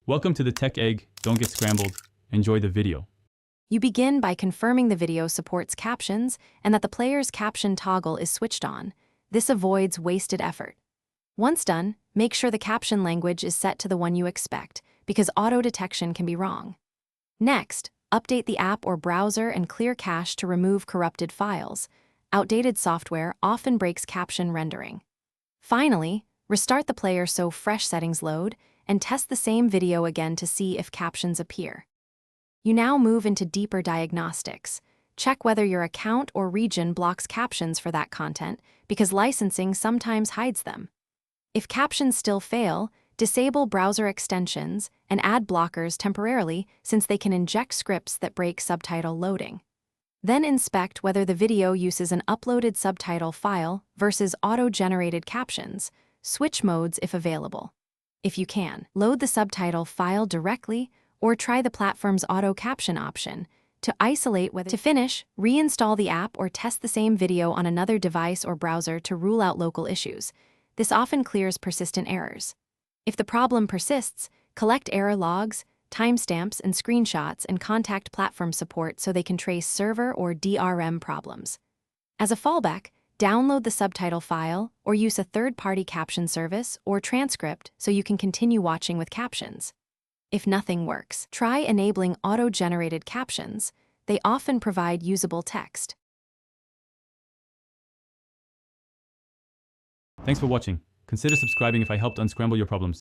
Welcome to the Tech Egg. Don't get scrambled. Enjoy the video. You begin by confirming the video supports captions and that the player's caption toggle is switched on. This avoids wasted effort. Once done, make sure the caption language is set to the one you expect, because auto-detection can be wrong. Next, update the app or browser and clear cache to remove corrupted files. Outdated software often breaks caption rendering. Finally, restart the player so fresh settings load, and test the same video again to see if captions appear. You now move into deeper diagnostics. Check whether your account or region blocks captions for that content, because licensing sometimes hides them. If captions still fail, disable browser extensions and add blockers temporarily, since they can inject scripts that break subtitle loading. Then inspect whether the video uses an uploaded subtitle file versus auto-generated captions. Switch modes if available. If you can, load the subtitle file directly or try the platform's auto-caption option to isolate whether. To finish, reinstall the app or test the same video on another device or browser to rule out local issues. This often clears persistent errors. If the problem persists, collect error logs, timestamps, and screenshots and contact platform support so they can trace server or DRM problems. As a fallback, download the subtitle file or use a third-party caption service or transcript so you can continue watching with captions. If nothing works, try enabling auto-generated captions. They often provide usable text. Thanks for watching. Consider subscribing if I helped unscramble your problems.